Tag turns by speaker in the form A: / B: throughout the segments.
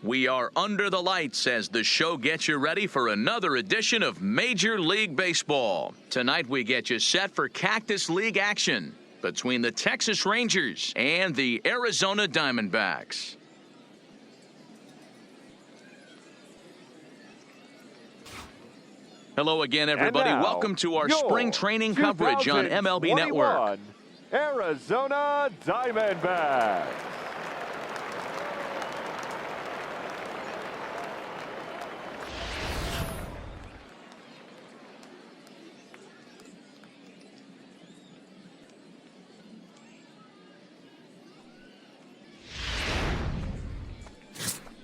A: We are under the lights as the show gets you ready for another edition of Major League Baseball. Tonight we get you set for Cactus League action between the Texas Rangers and the Arizona Diamondbacks. Hello again, everybody.
B: Now,
A: welcome to our spring training coverage on MLB Network.
B: Arizona Diamondbacks.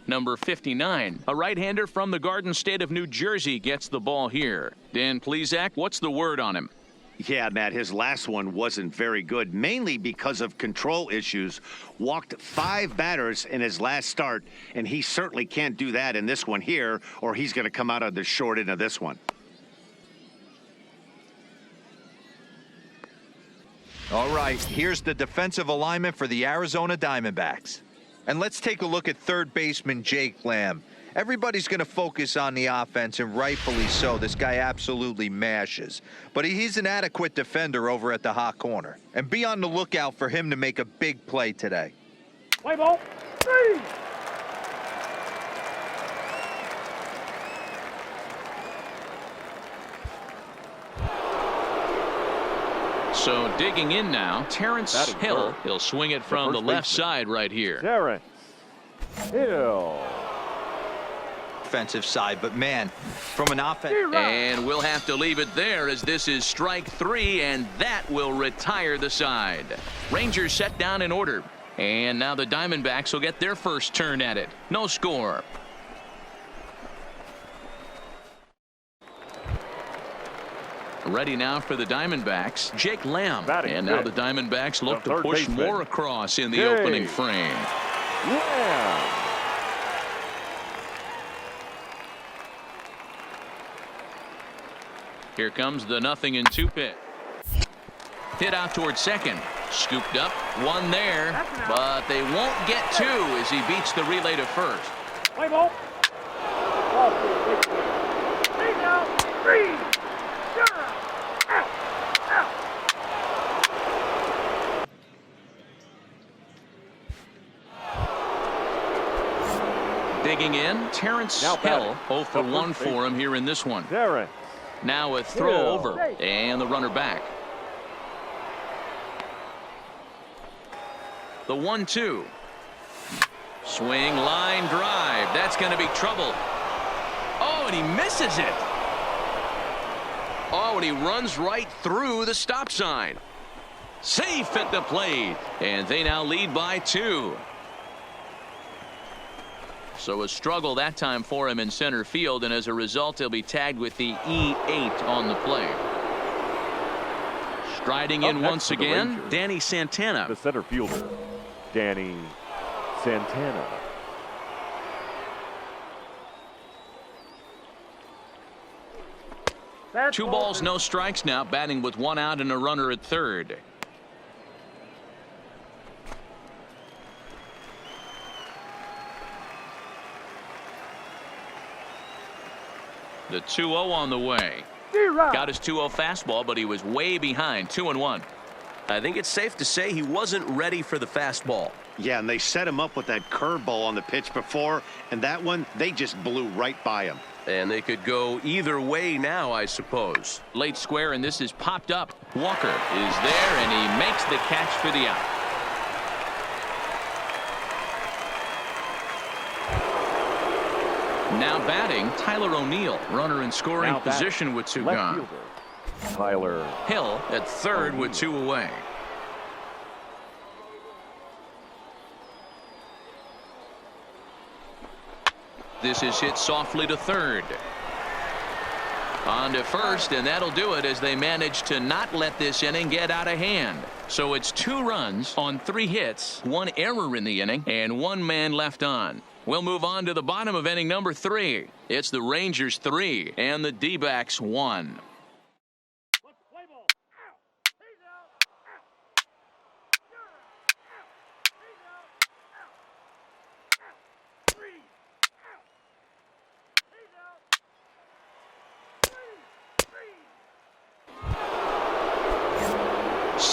A: Number 59, a right-hander from the Garden State of New Jersey gets the ball here. Dan Plesac, what's the word on him?
C: Yeah, Matt, his last one wasn't very good, mainly because of control issues. Walked 5 batters in his last start, and he certainly can't do that in this one here, or he's going to come out of the short end of this one.
D: All right, here's the defensive alignment for the Arizona Diamondbacks. And let's take a look at third baseman Jake Lamb. Everybody's going to focus on the offense, and rightfully so. This guy absolutely mashes. But he's an adequate defender over at the hot corner. And be on the lookout for him to make a big play today.
B: Play ball. 3.
A: So digging in now, Terrence Hill. He'll swing it from the left side right here.
B: Terrence Hill.
D: Offensive side, but man, from an offense.
A: And we'll have to leave it there as this is strike 3, and that will retire the side. Rangers set down in order. And now the Diamondbacks will get their first turn at it. No score. Ready now for the Diamondbacks, Jake Lamb. And now the Diamondbacks look to push more across in the opening frame.
B: Lamb.
A: Here comes the 0-2 pitch. Hit out towards second. Scooped up, one there, but they won't get 2 as he beats the relay to first.
B: Play ball. 3 down. 3.
A: Digging in, Terrence Hill, 0 for 1 for him here in this one.
B: Terrence.
A: Now a throw over, and the runner back. The 1-2. Swing, line drive. That's going to be trouble. Oh, and he misses it. Oh, and he runs right through the stop sign. Safe at the plate, and they now lead by 2. So a struggle that time for him in center field, and as a result he'll be tagged with the E8 on the play. Striding in once again, Danny Santana.
B: The center fielder, Danny Santana.
A: Two balls, no strikes now, batting with 1 out and a runner at third. The 2-0 on the way. Got his 2-0 fastball, but he was way behind. 2-1.
E: I think it's safe to say he wasn't ready for the fastball.
C: Yeah, and they set him up with that curveball on the pitch before, and that one, they just blew right by him.
E: And they could go either way now, I suppose.
A: Late square, and this is popped up. Walker is there, and he makes the catch for the out. Now batting, Tyler O'Neill, runner in scoring position with 2 gone.
B: Tyler
A: Hill at third with 2 away. This is hit softly to third. On to first, and that'll do it as they manage to not let this inning get out of hand. So it's 2 runs on 3 hits, 1 error in the inning, and 1 man left on. We'll move on to the bottom of inning number 3. It's the Rangers 3 and the D-backs 1.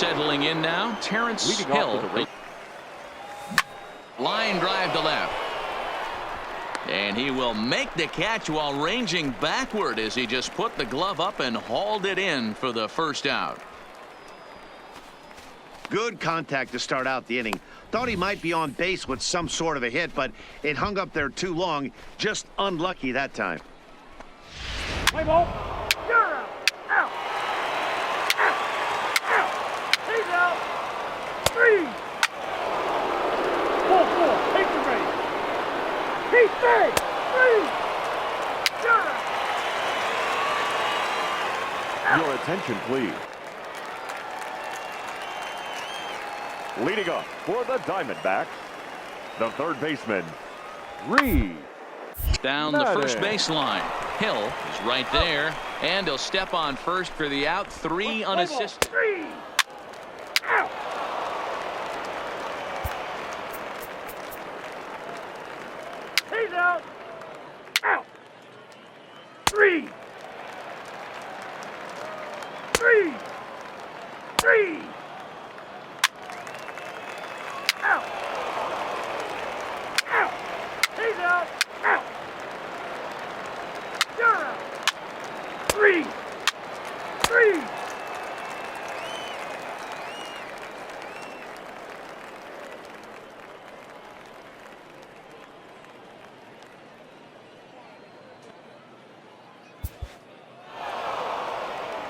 A: Settling in now, Terrence
B: Leading off
A: Hill.
B: with a race.
A: Line drive to left. And he will make the catch while ranging backward as he just put the glove up and hauled it in for the first out.
C: Good contact to start out the inning. Thought he might be on base with some sort of a hit, but it hung up there too long. Just unlucky that time.
B: Play ball. You're out. Out. Out. Out. He's out. 3. 4-4. Take the base. He's safe. 3. You're out. Your attention, please. Leading up for the Diamondbacks, the third baseman, Reed.
A: Down the first baseline. Hill is right there, and he'll step on first for the out. 3 unassisted.
B: 3. Out. He's out. Out. 3. 3. 3. Out. Out. He's out. Out. You're out. 3. 3.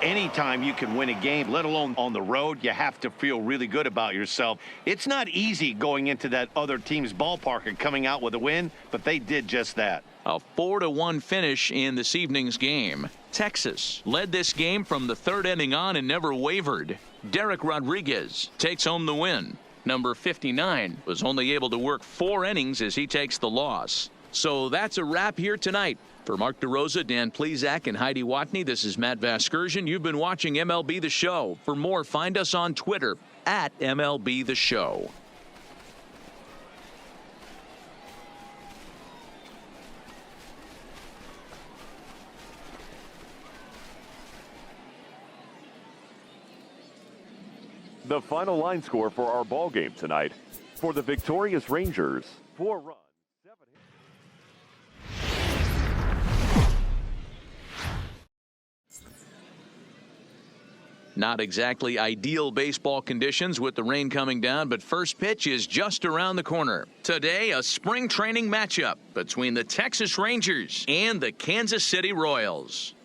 C: Anytime you can win a game, let alone on the road, you have to feel really good about yourself. It's not easy going into that other team's ballpark and coming out with a win, but they did just that.
A: A 4-1 finish in this evening's game. Texas led this game from the third inning on and never wavered. Derek Rodriguez takes home the win. Number 59 was only able to work 4 innings as he takes the loss. So that's a wrap here tonight. For Mark DeRosa, Dan Plesac, and Heidi Watney, this is Matt Vasgersian. You've been watching MLB The Show. For more, find us on Twitter at MLB The Show.
B: The final line score for our ball game tonight. For the victorious Rangers, 4 runs.
A: Not exactly ideal baseball conditions with the rain coming down, but first pitch is just around the corner. Today, a spring training matchup between the Texas Rangers and the Kansas City Royals.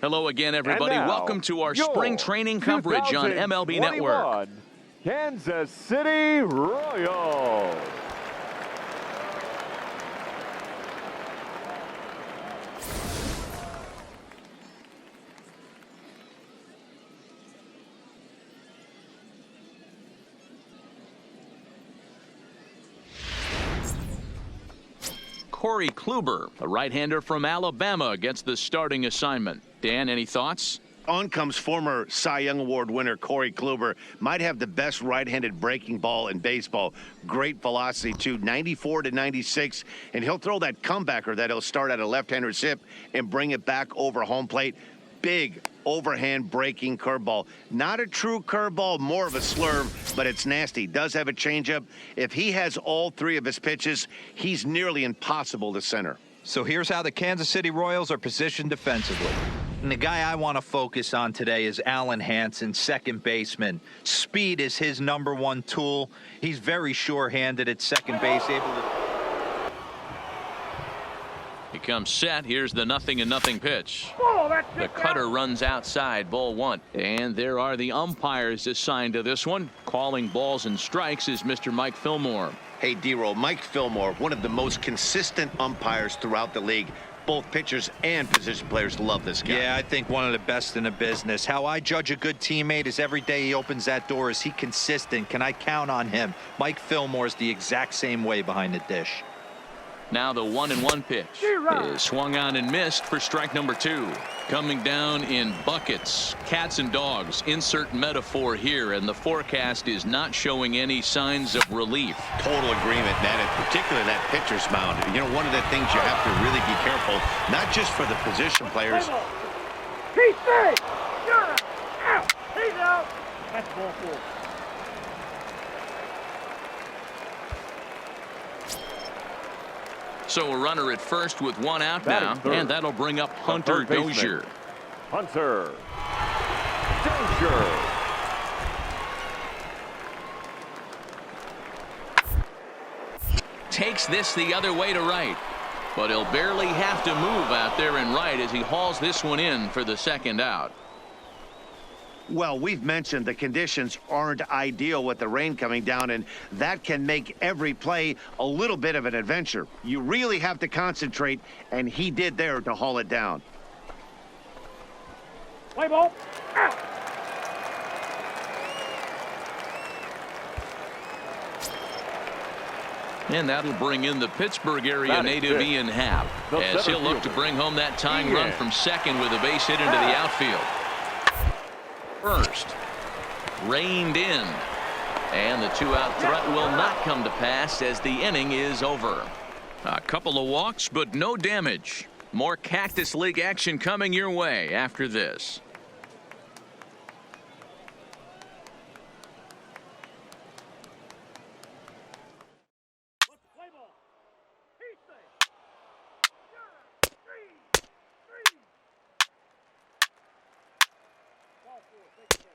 A: Hello again, everybody. Welcome to our spring training coverage on MLB Network.
B: Kansas City Royals.
A: Corey Kluber, a right-hander from Alabama, gets the starting assignment. Dan, any thoughts?
C: On comes former Cy Young Award winner Corey Kluber. Might have the best right-handed breaking ball in baseball. Great velocity, too, 94 to 96. And he'll throw that comebacker that he'll start at a left-hander's hip and bring it back over home plate. Big overhand breaking curveball. Not a true curveball, more of a slurve, but it's nasty. Does have a changeup. If he has all 3 of his pitches, he's nearly impossible to center.
D: So here's how the Kansas City Royals are positioned defensively. And the guy I want to focus on today is Alan Hansen, second baseman. Speed is his #1 tool. He's very sure-handed at second base, able to...
A: He comes set. Here's the 0-0 pitch.
B: Oh,
A: The cutter runs outside, ball 1. And there are the umpires assigned to this one. Calling balls and strikes is Mr. Mike Fillmore.
C: Hey, D-Roll, Mike Fillmore, one of the most consistent umpires throughout the league. Both pitchers and position players love this guy.
D: Yeah, I think one of the best in the business. How I judge a good teammate is every day he opens that door. Is he consistent? Can I count on him? Mike Fillmore is the exact same way behind the dish.
A: Now the 1-1 pitch is swung on and missed for strike number 2. Coming down in buckets, cats and dogs, insert metaphor here, and the forecast is not showing any signs of relief.
C: Total agreement, Ned, and particularly that pitcher's mound. You know, one of the things you have to really be careful, not just for the position players.
F: He's safe. You're out. He's out. That's ball 4.
A: So a runner at first with 1 out now, and that'll bring up Hunter Dozier.
B: Hunter Dozier.
A: Takes this the other way to right, but he'll barely have to move out there in right as he hauls this one in for the second out.
C: Well, we've mentioned the conditions aren't ideal with the rain coming down, and that can make every play a little bit of an adventure. You really have to concentrate, and he did there to haul it down.
F: Play ball. Out.
A: And that'll bring in the Pittsburgh area native Ian Happ, as he'll look to bring home that tying run from second with a base hit into the outfield. First, reined in, and the 2-out threat will not come to pass as the inning is over. A couple of walks, but no damage. More Cactus League action coming your way after this.
F: Play ball. He's safe. Ball 4. Take it away.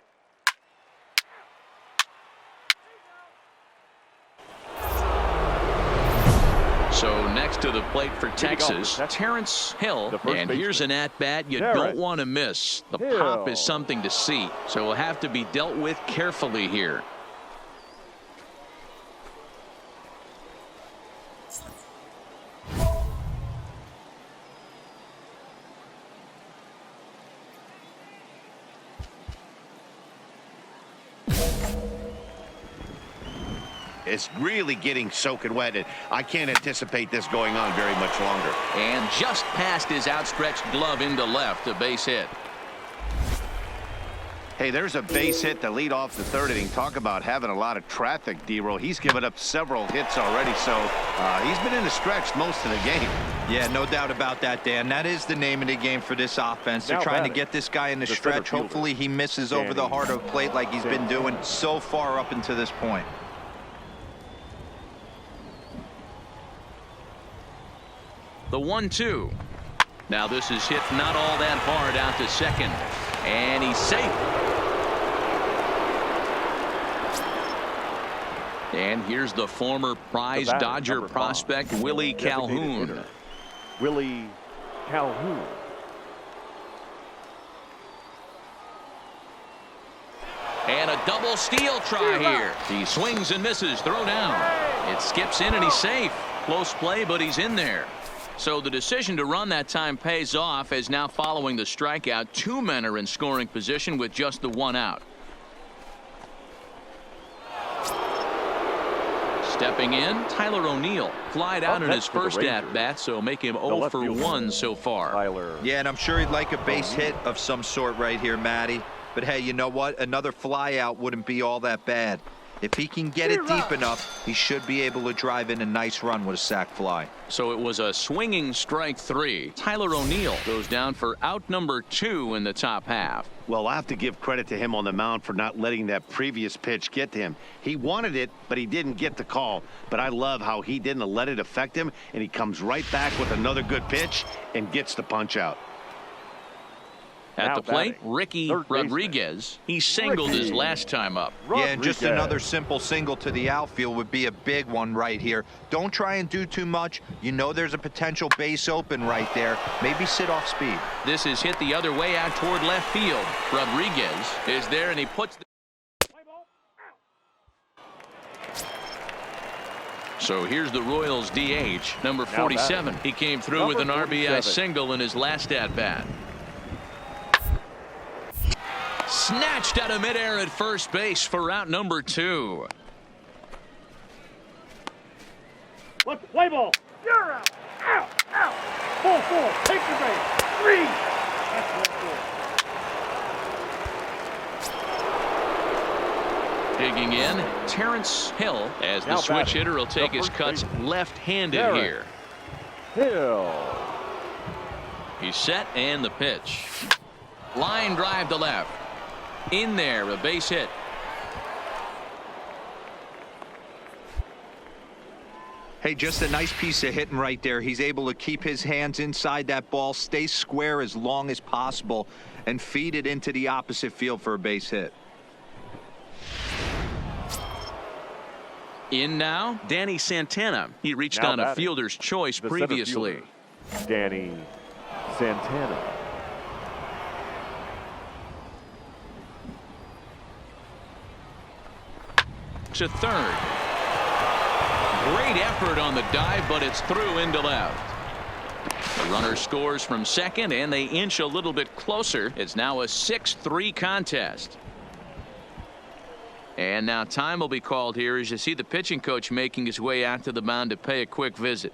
A: So next to the plate for Texas, Terrence Hill, and here's an at-bat you don't want to miss. The pop is something to see, so will have to be dealt with carefully here.
C: It's really getting soaking wet, and I can't anticipate this going on very much longer.
A: And just past his outstretched glove into left, a base hit.
C: Hey, there's a base hit to lead off the third inning. Talk about having a lot of traffic, D-Roll. He's given up several hits already, so he's been in the stretch most of the game.
D: Yeah, no doubt about that, Dan. That is the name of the game for this offense. They're trying to get this guy in the stretch. Hopefully he misses over the heart of the plate like he's been doing so far up until this point.
A: The 1-2. Now this is hit not all that hard out to second, and he's safe. And here's the former prize Dodger prospect Willie Calhoun.
B: Willie Calhoun.
A: And a double steal try here. He swings and misses. Throw down. It skips in and he's safe. Close play, but he's in there. So the decision to run that time pays off, as now following the strikeout, 2 men are in scoring position with just the 1 out. Stepping in, Tyler O'Neill flied out in his first at-bat, so make him 0 for 1 so far.
B: Yeah,
D: and I'm sure he'd like a base hit of some sort right here, Matty. But hey, you know what? Another fly out wouldn't be all that bad. If he can get it deep enough, he should be able to drive in a nice run with a sac fly.
A: So it was a swinging strike 3. Tyler O'Neill goes down for out number 2 in the top half.
C: Well, I have to give credit to him on the mound for not letting that previous pitch get to him. He wanted it, but he didn't get the call. But I love how he didn't let it affect him, and he comes right back with another good pitch and gets the punch out.
A: At the plate, Ricky Rodriguez. He singled his last time up.
D: Yeah, and just another simple single to the outfield would be a big one right here. Don't try and do too much. You know there's a potential base open right there. Maybe sit off speed.
A: This is hit the other way out toward left field. Rodriguez is there, and he puts the... So here's the Royals DH, number 47. He came through with an RBI single in his last at-bat. Snatched out of midair at first base for out number 2.
F: Let's play ball. You're out. Out. Out. Ball 4. Take the base. 3. That's ball 4.
A: Digging in, Terrence Hill, as the
B: Now
A: switch
B: batting,
A: hitter will take
B: the
A: his
B: first
A: cuts
B: baseman,
A: left-handed
B: Terrence
A: here.
B: Hill.
A: He's set and the pitch. Line drive to left. In there, a base hit.
D: Hey, just a nice piece of hitting right there. He's able to keep his hands inside that ball, stay square as long as possible, and feed it into the opposite field for a base hit.
A: In now, Danny Santana. He reached
B: Now
A: on a
B: batting,
A: fielder's choice
B: the center
A: previously.
B: fielder, Danny Santana.
A: To third. Great effort on the dive, but it's through into left. The runner scores from second, and they inch a little bit closer. It's now a 6-3 contest. And now time will be called here as you see the pitching coach making his way out to the mound to pay a quick visit.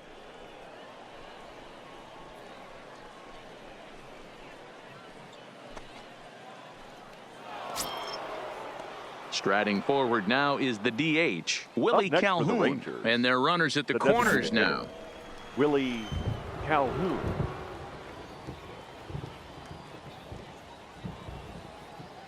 A: Striding forward now is the DH, Willie
B: next for the
A: Calhoun,
B: Rangers,
A: and their runners at the
B: the
A: corners
B: designated
A: now.
B: hitter, Willie Calhoun.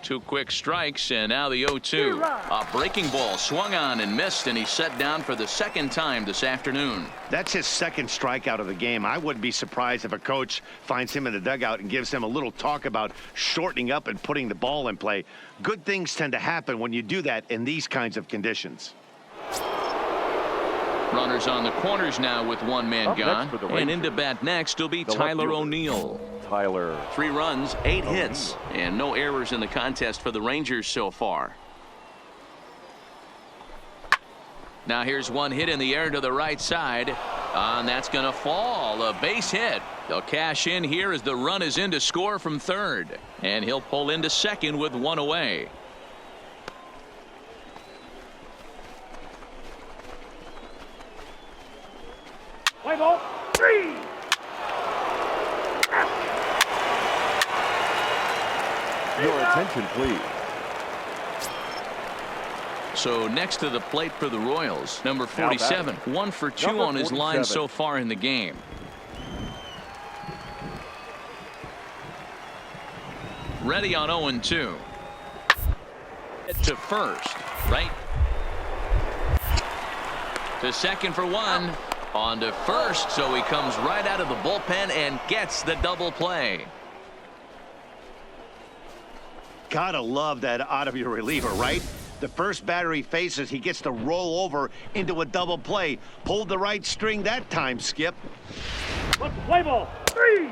A: Two quick strikes, and now the 0-2. A breaking ball swung on and missed, and he's set down for the second time this afternoon.
C: That's his second strikeout of the game. I wouldn't be surprised if a coach finds him in the dugout and gives him a little talk about shortening up and putting the ball in play. Good things tend to happen when you do that in these kinds of conditions.
A: Runners on the corners now with one man
B: Up next
A: gone.
B: for the
A: And into
B: Rangers,
A: bat next will be
B: the left
A: Tyler
B: fielder,
A: O'Neill.
B: Tyler.
A: 3 runs, 8 hits, and no errors in the contest for the Rangers so far. Now here's one hit in the air to the right side. And that's going to fall. A base hit. They'll cash in here as the run is in to score from third. And he'll pull into second with 1 away.
F: Play ball. 3.
B: Your attention, please.
A: So next to the plate for the Royals, number 47, 1 for 2
B: Number
A: on his line
B: 47.
A: so far in the game. Ready on 0-2. To first, right? To second for 1. On to first, so he comes right out of the bullpen and gets the double play.
C: Gotta love that out of your reliever, right? The first batter he faces, he gets to roll over into a double play. Pulled the right string that time, Skip.
F: Let's play ball. 3.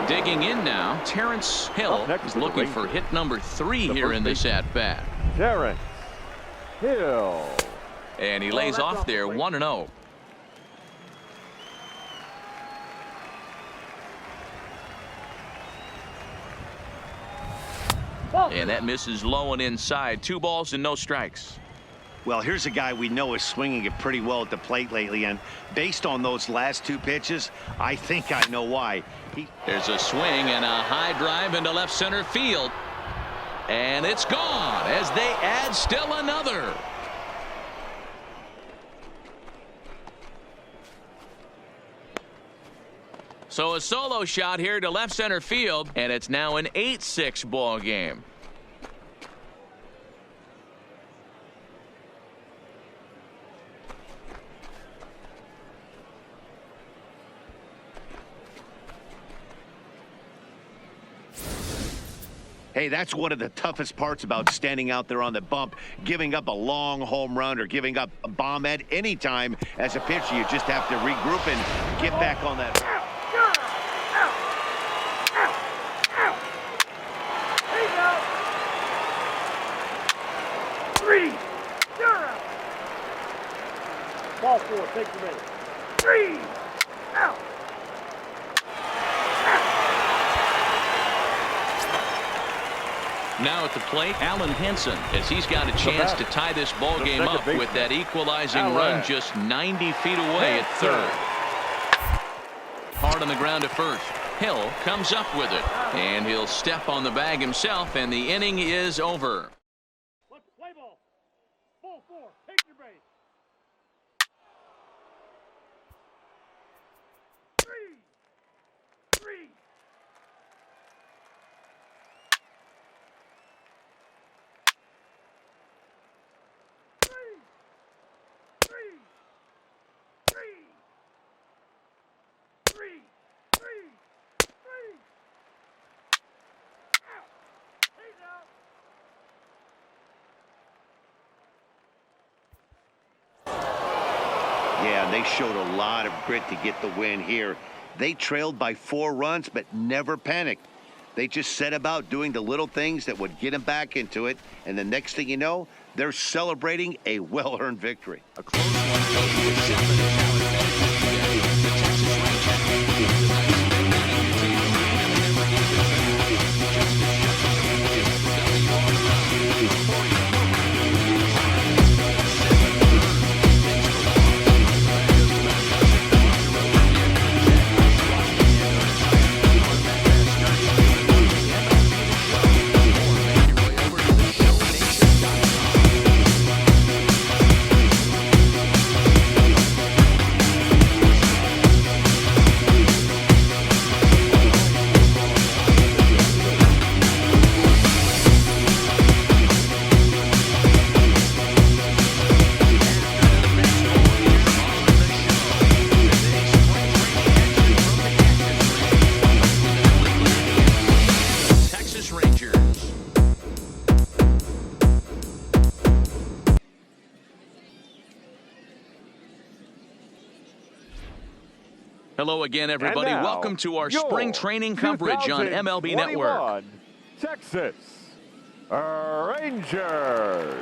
A: Digging in now, Terrence Hill
B: Up next
A: is
B: for the
A: looking for
B: Rangers,
A: hit number 3
B: the
A: here
B: first
A: in this
B: baseman,
A: at-bat.
B: Terrence Hill.
A: And he lays
F: that's
A: off
F: off
A: there
F: the plate.
A: 1-0. And that misses low and inside. 2 balls and no strikes.
C: Well, here's a guy we know is swinging it pretty well at the plate lately, and based on those last 2 pitches, I think I know why.
A: There's a swing and a high drive into left center field. And it's gone as they add still another. So a solo shot here to left center field, and it's now an 8-6 ball game.
C: Hey, that's one of the toughest parts about standing out there on the bump. Giving up a long home run or giving up a bomb at any time as a pitcher. You just have to regroup and get back on that.
F: He's out. 3. You're out. Ball 4. Take the base. 3. Out.
A: Now at the plate, Alan Henson, as he's got a chance to tie this ball game up with that equalizing run just 90 feet away at third. Hard on the ground at first. Hill comes up with it, and he'll step on the bag himself, and the inning is over.
F: Let's play ball. Ball 4. Take your base. 3. 3. 3. Out. He's out.
C: Yeah, they showed a lot of grit to get the win here. They trailed by 4 runs, but never panicked. They just set about doing the little things that would get them back into it. And the next thing you know, they're celebrating a well-earned victory.
A: A close one goes to 7 is how it finishes today. The Texas Rangers Hello again, everybody.
B: And now,
A: welcome to our spring training coverage on MLB Network.
B: Texas Rangers.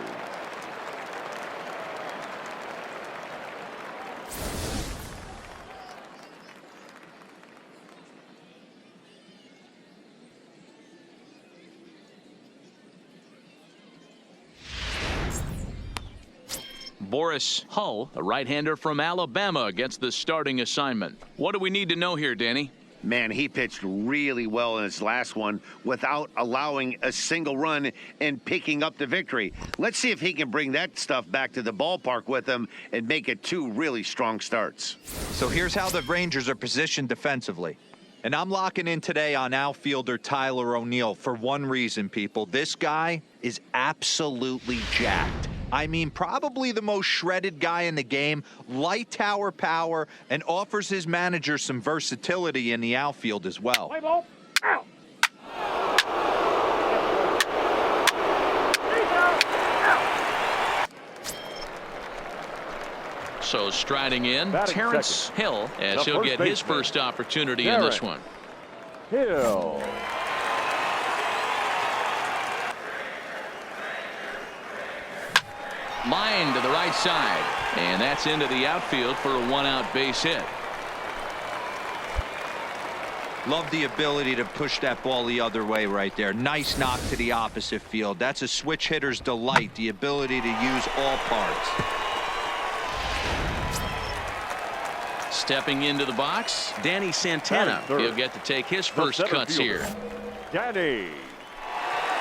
A: Boris Hull, a right-hander from Alabama, gets the starting assignment. What do we need to know here, Danny?
C: Man, he pitched really well in his last one without allowing a single run and picking up the victory. Let's see if he can bring that stuff back to the ballpark with him and make it 2 really strong starts.
D: So here's how the Rangers are positioned defensively. And I'm locking in today on outfielder Tyler O'Neill for one reason, people. This guy is absolutely jacked. I mean, probably the most shredded guy in the game, light tower power, and offers his manager some versatility in the outfield as well.
F: Play ball. Out. He's out. Out.
A: So striding in,
B: Batting
A: Terrence
B: second.
A: Hill, as
B: The
A: he'll
B: first
A: get his
B: baseman,
A: first opportunity in this one.
B: Hill.
A: Line to the right side, and that's into the outfield for a 1-out base hit.
D: Love the ability to push that ball the other way right there. Nice knock to the opposite field. That's a switch hitter's delight, the ability to use all parts.
A: Stepping into the box, Danny Santana. He'll get to take his first
B: center
A: cuts
B: fielder,
A: here.
B: Danny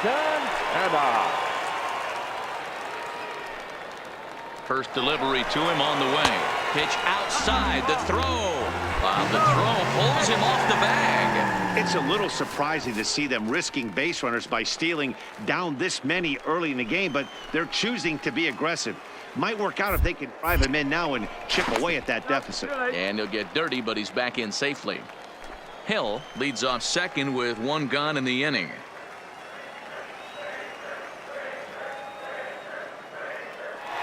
B: Santana.
A: First delivery to him on the way. Pitch outside, the throw. The throw pulls him off the bag.
C: It's a little surprising to see them risking base runners by stealing down this many early in the game, but they're choosing to be aggressive. Might work out if they can drive him in now and chip away at that deficit.
A: And he'll get dirty, but he's back in safely. Hill leads off second with 1 gone in the inning.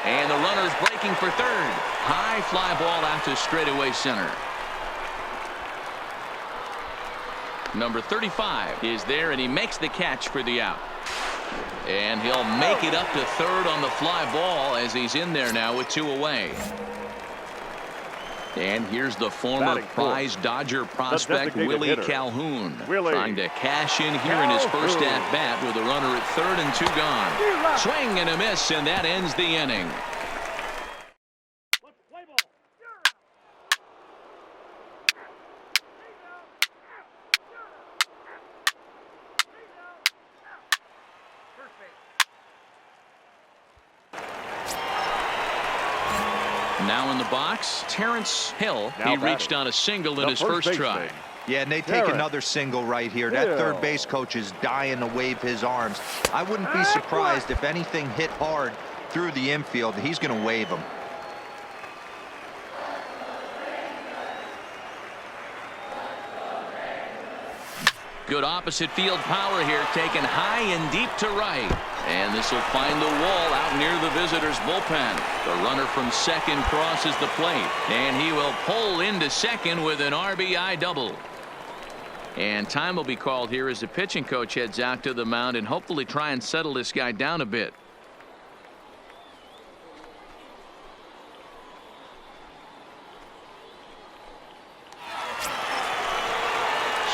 A: And the runner's breaking for third. High fly ball out to straightaway center. Number 35 is there, and he makes the catch for the out. And he'll make it up to third on the fly ball as he's in there now with 2 away. And here's the former
B: Batting
A: prize Dodger prospect
B: designated
A: Willie
B: hitter.
A: Calhoun.
B: Willie
A: Trying to cash in here in his first
B: Calhoun.
A: at-bat with a runner at third and 2 gone. Swing and a miss, and that ends the inning.
F: Play ball.
A: Now in the box, Terrence Hill.
B: Now
A: He
B: batting.
A: reached on a single in
B: The
A: his first try.
B: baseman.
D: Yeah, and they take
B: Terrence
D: another single right here. That
B: Hill.
D: third base coach is dying to wave his arms. I wouldn't be surprised if anything hit hard through the infield. He's going to wave them.
A: Good opposite field power here, taken high and deep to right. And this will find the wall out near the visitors' bullpen. The runner from second crosses the plate, and he will pull into second with an RBI double. And time will be called here as the pitching coach heads out to the mound and hopefully try and settle this guy down a bit.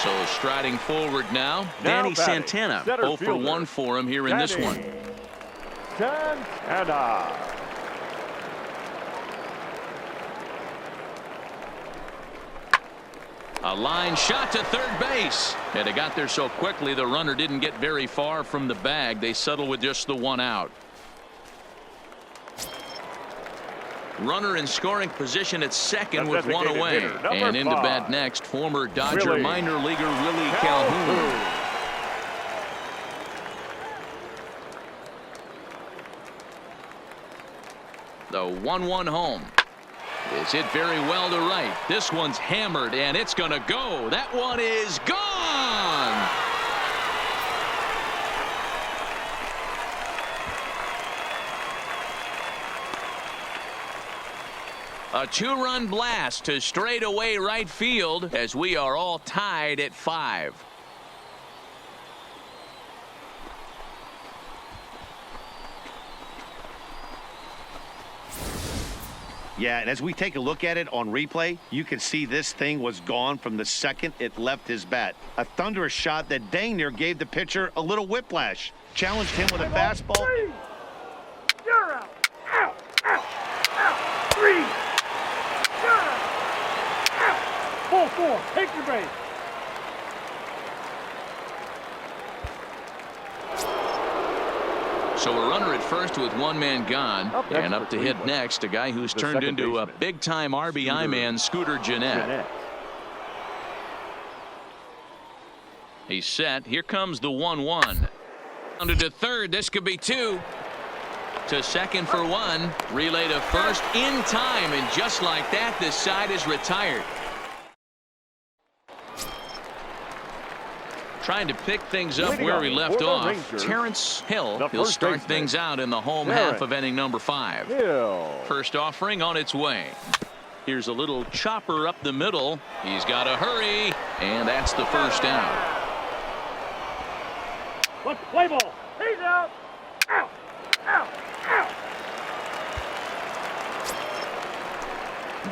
A: So striding forward now, Danny
B: batting,
A: Santana.
B: center
A: 0 for
B: fielder,
A: 1 for him here in this
B: Danny
A: one.
B: Santana.
A: A line shot to third base. And it got there so quickly the runner didn't get very far from the bag. They settle with just the 1 out. Runner in scoring position at second
B: The
A: with 1
B: designated
A: away.
B: hitter, number
A: And into
B: 5.
A: bat next, former Dodger
B: Willie
A: minor leaguer Willie Calhoun. The 1-1 home. It's hit very well to right. This one's hammered, and it's going to go. That one is gone. A 2-run blast to straightaway right field as we are all tied at 5.
C: Yeah, and as we take a look at it on replay, you can see this thing was gone from the second it left his bat. A thunderous shot that dang near gave the pitcher a little whiplash. Challenged him with a fastball.
F: Three. You're out. Out. Out. Out. 3. You're out. Out. Ball 4. Take your base.
A: So a runner at first with 1 man gone,
B: Up next
A: and up
B: for
A: to hit
B: Cleveland,
A: next, a guy who's
B: the
A: turned
B: second
A: into a
B: baseman,
A: big-time RBI man, Scooter Gennett.
B: Gennett.
A: He's set. Here comes the 1-1. Under to third. This could be 2. To second for 1. Relay to first in time, and just like that, this side is retired. Trying to pick things up
B: Leading
A: where
B: off
A: we left
B: for the
A: off.
B: Rangers,
A: Terrence Hill.
B: the
A: He'll
B: first
A: start
B: baseman,
A: things out in the home
B: Terrence
A: half of inning number 5.
B: Hill.
A: First offering on its way. Here's a little chopper up the middle. He's got to hurry, and that's the first down.
F: Let's play ball. He's out. Out. Out. Out.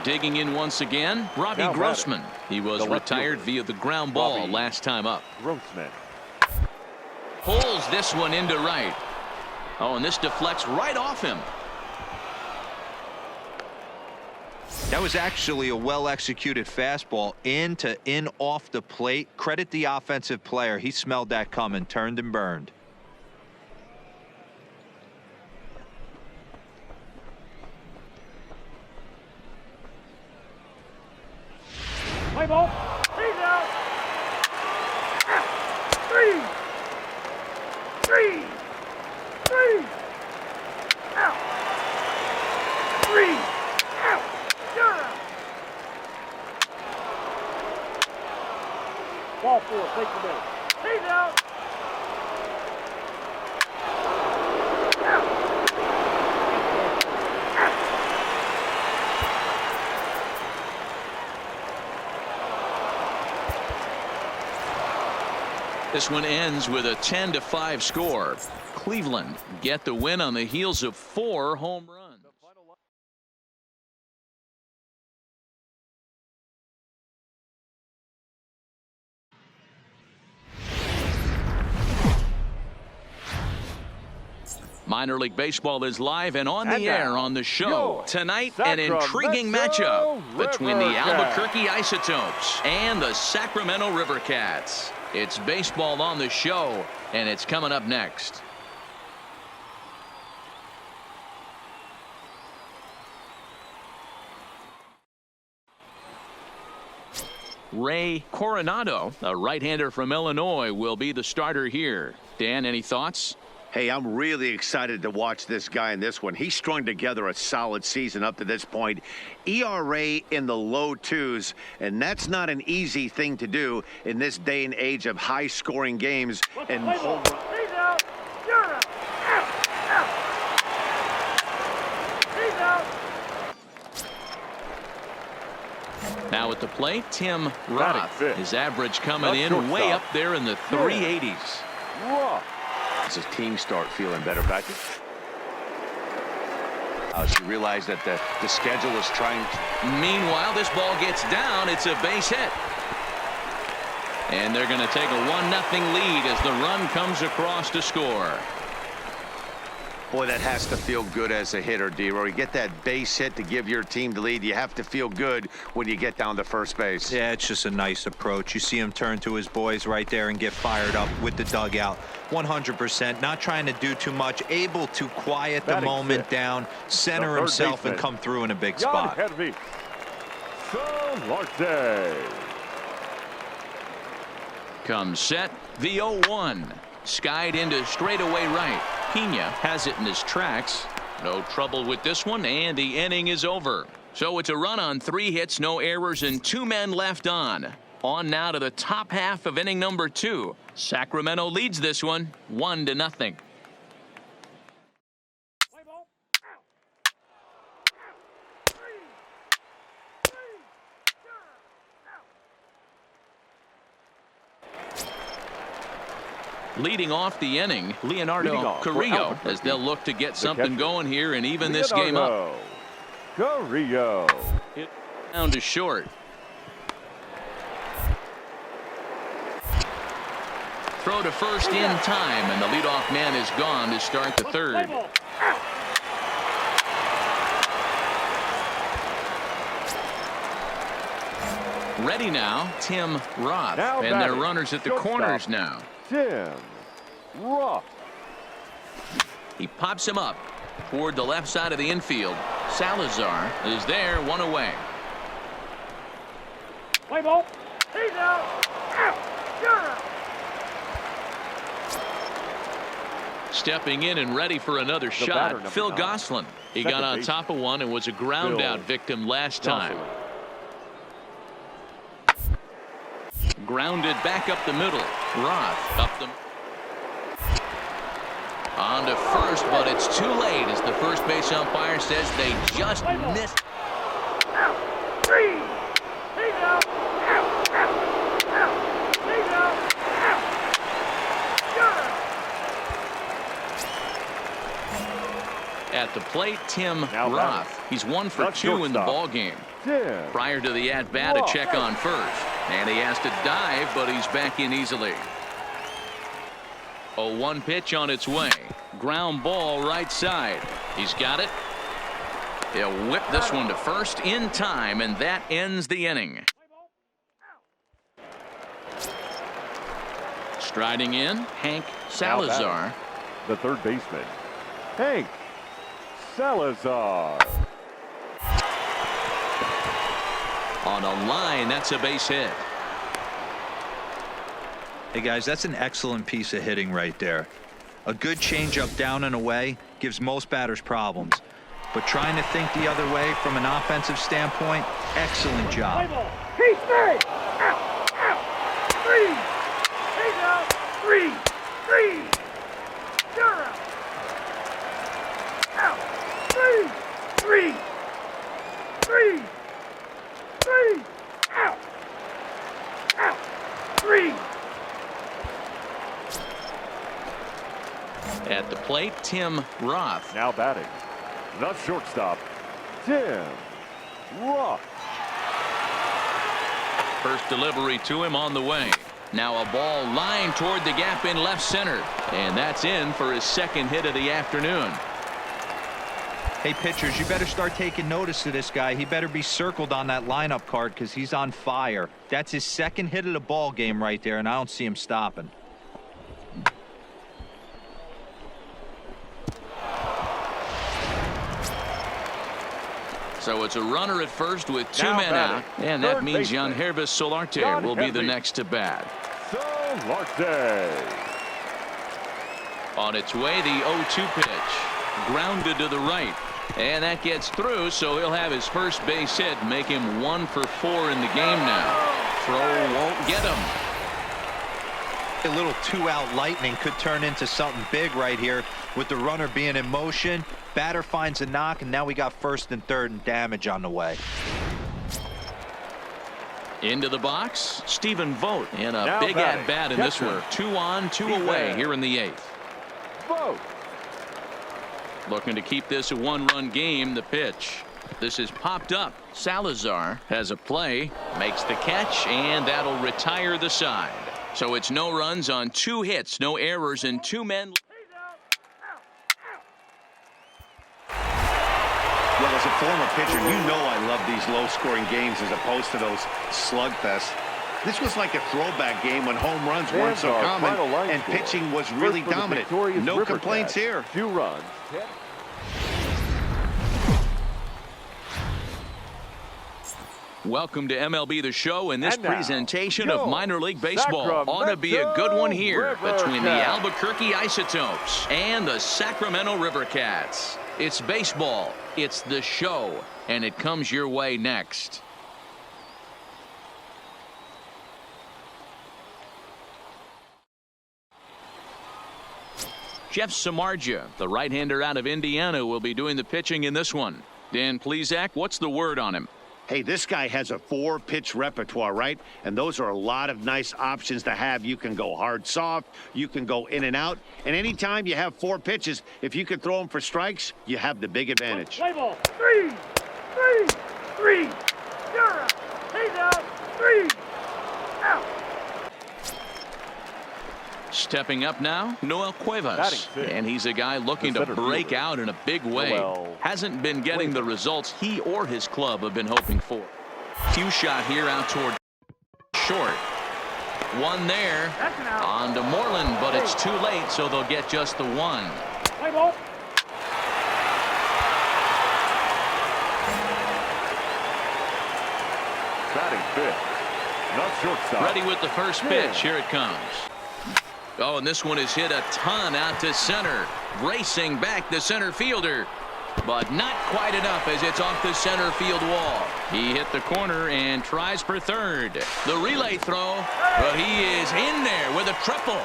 A: Digging in once again, Robbie
B: Now
A: Grossman. He was
B: the left
A: retired
B: fielder,
A: via the ground ball
B: Robbie
A: last time up.
B: Grossman.
A: Pulls this one into right. Oh, and this deflects right off him.
D: That was actually a well-executed fastball in off the plate. Credit the offensive player. He smelled that coming, turned and burned.
F: Play ball. He's out. Out. 3. 3. 3. Out. 3. Out. You're out. Ball 4. Take the base. He's out.
A: This one ends with a 10-5 score. Cleveland get the win on the heels of 4 home runs. Minor League Baseball is live and on
B: And
A: the air
B: now,
A: on the show.
B: your
A: Tonight, an intriguing
B: Sacramento
A: matchup between the
B: River
A: Albuquerque Isotopes and the Sacramento River Cats. It's baseball on the show, and it's coming up next. Ray Coronado, a right-hander from Illinois, will be the starter here. Dan, any thoughts?
C: Hey, I'm really excited to watch this guy in this one. He strung together a solid season up to this point. ERA in the low twos, and that's not an easy thing to do in this day and age of high-scoring games and home run.
F: He's out. You're out. Out. Out. He's out.
A: Now at the plate, Tim
B: Batting
A: Roth.
B: fifth.
A: His average coming
B: Up
A: in way
B: shortstop.
A: up there in the 380s.
B: Rough.
C: Does his team start feeling better, Patrick? She realized that the schedule is trying to...
A: Meanwhile, this ball gets down. It's a base hit. And they're going to take a 1-0 lead as the run comes across to score.
C: Boy, that has to feel good as a hitter, D-Roy. You get that base hit to give your team the lead. You have to feel good when you get down to first base.
D: Yeah, it's just a nice approach. You see him turn to his boys right there and get fired up with the dugout. 100%, not trying to do too much, able to quiet the
B: Batting
D: moment
B: fifth.
D: down, center
B: The third
D: himself, and
B: baseman,
D: come through in a big
B: Jan
D: spot.
B: Hervey. Solarte.
A: Comes set, the 0-1. Skied into straightaway right. Pena has it in his tracks. No trouble with this one, and the inning is over. So it's a run on 3 hits, no errors, and 2 men left on. On now to the top half of inning number 2. Sacramento leads this one 1-0.
F: Play ball. Out. Out. Three. You're out.
A: Leading off the inning,
B: Leading
A: Leonardo
B: off for
A: Carrillo,
B: Albuquerque.
A: as they'll look to get something
B: catcher,
A: going here and even this game up.
B: Leonardo Carrillo.
A: Hit down to short. Throw to first in time, and the leadoff man is gone to start the
F: Play
A: third.
F: ball. Out.
A: Ready now, Tim Roth.
B: Now
A: And their
B: batting,
A: runners at the
B: shortstop.
A: corners now.
B: Tim Roth.
A: He pops him up toward the left side of the infield. Salazar is there, 1 away.
F: Play ball. He's out. Out. You're out.
A: Stepping in and ready for another
B: batter,
A: shot,
B: number
A: Phil
B: 9.
A: Gosselin. He
B: Second
A: got on
B: base,
A: top of one and was a ground
B: Phil
A: out victim last time.
B: Gosselin.
A: Grounded back up the middle. Roth up the... On to first, but it's too late as the first base umpire says they just missed.
F: Out. Three. He's out. Out. Out. Out. He's out. Out. You're out.
A: At the plate, Tim
B: Now
A: Roth.
B: batting.
A: He's 1 for
B: The
A: 2 in the
B: shortstop.
A: ball game.
B: Tim
A: Prior to the at-bat, a
B: Roth.
A: check on first. And he has to dive, but he's back in easily. A 1 pitch on its way. Ground ball right side. He's got it. He'll whip this one to first in time, and that ends the inning. Striding in, Hank Salazar.
B: the third baseman, Hank Salazar.
A: On a line, that's a base hit.
D: Hey guys, that's an excellent piece of hitting right there. A good changeup down and away gives most batters problems, but trying to think the other way from an offensive standpoint, excellent job.
F: He's three. Out. Out. Three. He's out. Three. You're out. Out. Three. Out. Out. Three.
A: At the plate, Tim Roth.
B: Now batting, the shortstop, Tim Roth.
A: First delivery to him on the way. Now a ball lined toward the gap in left center. And that's in for his second hit of the afternoon.
D: Hey, pitchers, you better start taking notice of this guy. He better be circled on that lineup card because he's on fire. That's his second hit of the ball game right there, and I don't see him stopping.
A: So it's a runner at first with two men out. And that means Jan Hervis Solarte will be the next to bat.
B: Solarte.
A: On its way, the 0-2 pitch. Grounded to the right. And that gets through, so he'll have his first base hit, make him 1 for 4 in the game now. Throw won't get him.
D: A little 2-out lightning could turn into something big right here with the runner being in motion. Batter finds a knock, and now we got first and third and damage on the way.
A: Into the box, Stephen Vogt in a
B: Now
A: big
B: batting,
A: at-bat in this
B: catcher.
A: one. 2 on, 2 away here in the 8th.
B: Vogt.
A: Looking to keep this a 1-run game. The pitch. This is popped up. Salazar has a play, makes the catch, and that'll retire the side. So it's no runs on 2 hits, no errors, and 2 men.
C: Well, as a former pitcher, you know I love these low-scoring games as opposed to those slugfests. This was like a throwback game when home runs weren't so common and pitching was really dominant. No complaints here.
B: 2 runs.
A: Welcome to MLB The Show, and this
B: And now,
A: presentation
B: your
A: of minor league baseball ought to be a good one here between the Albuquerque Isotopes and the Sacramento River Cats. It's baseball, it's the show, and it comes your way next. Jeff Samardzija, the right-hander out of Indiana, will be doing the pitching in this one. Dan Plesac, what's the word on him?
C: Hey, this guy has a 4-pitch repertoire, right? And those are a lot of nice options to have. You can go hard, soft. You can go in and out. And anytime you have 4 pitches, if you can throw them for strikes, you have the big advantage.
F: Play ball. 3, 3, 3. You're out. He's out. 3. Out.
A: Stepping up now, Noel Cuevas.
B: Batting fifth.
A: And he's a guy looking
B: The
A: to
B: center
A: break
B: fielder,
A: out in a big way.
B: Noel
A: Hasn't been getting the results he or his club have been hoping for. Few shot here out toward short. One there.
F: That's an out.
A: On to Moreland, but it's too late, so they'll get just the one.
F: Play ball.
B: Batting fifth. Not shortstop.
A: Ready with the first pitch. Here it comes. Oh, and this one is hit a ton out to center. Racing back the center fielder. But not quite enough as it's off the center field wall. He hit the corner and tries for third. The relay throw, but he is in there with a triple.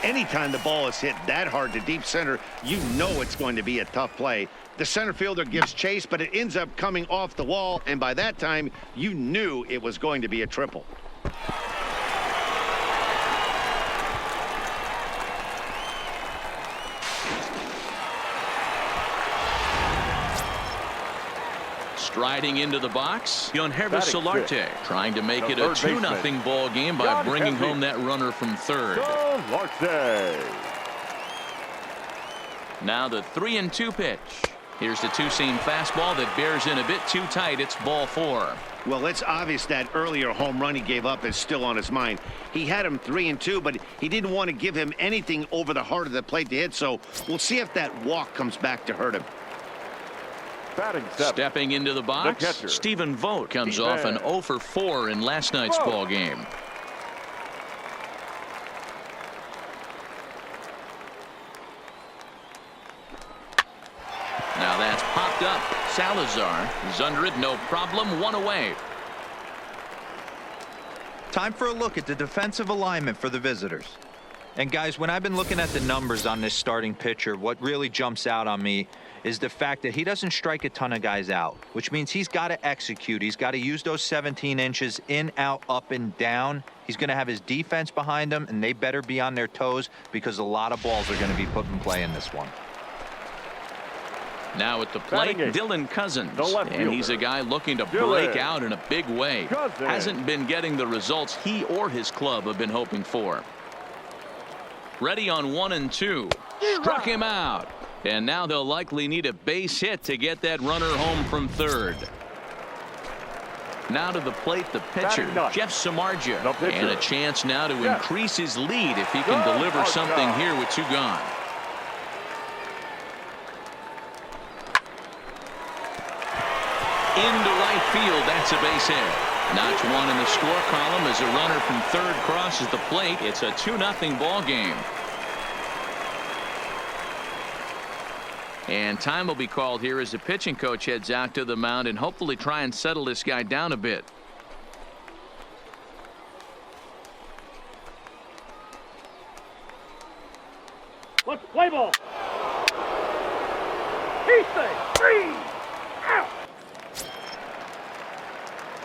C: Anytime the ball is hit that hard to deep center, you know it's going to be a tough play. The center fielder gives chase, but it ends up coming off the wall, and by that time, you knew it was going to be a triple.
A: Striding into the box, Jan Hervis
B: Batting
A: Solarte
B: fifth.
A: trying to make
B: The
A: it a
B: third
A: 2-0
B: baseman,
A: ball game by
B: Jan
A: bringing
B: Hervis.
A: home that runner from third.
B: Solarte.
A: Now the 3-2 pitch. Here's the two-seam fastball that bears in a bit too tight. It's ball 4.
C: Well, it's obvious that earlier home run he gave up is still on his mind. He had him 3-2, but he didn't want to give him anything over the heart of the plate to hit, so we'll see if that walk comes back to hurt him.
B: Batting seventh.
A: Stepping into the box,
B: catcher,
A: Stephen Vogt comes
B: Stephen.
A: off an 0 for 4 in last night's
B: Vogt.
A: ball game. Now that's popped up. Salazar is under it, no problem, 1 away.
D: Time for a look at the defensive alignment for the visitors. And guys, when I've been looking at the numbers on this starting pitcher, what really jumps out on me is the fact that he doesn't strike a ton of guys out, which means he's got to execute. He's got to use those 17 inches in, out, up, and down. He's going to have his defense behind him, and they better be on their toes because a lot of balls are going to be put in play in this one.
A: Now at the plate,
B: Batting eighth,
A: Dylan Cousins.
B: the left
A: And he's a
B: fielder.
A: guy looking to
B: Dylan
A: break out in a big way.
B: Cousins.
A: Hasn't been getting the results he or his club have been hoping for. Ready on 1 and 2. Struck him out. And now they'll likely need a base hit to get that runner home from third. Now to the plate, the pitcher, Jeff Samardzija. And a chance now to increase his lead if he can deliver something here with 2 gone. Into right field, that's a base hit. Notch 1 in the score column as a runner from third crosses the plate. It's a 2-0 ball game. And time will be called here as the pitching coach heads out to the mound and hopefully try and settle this guy down a bit.
F: Let's play ball. He stays. 3 out.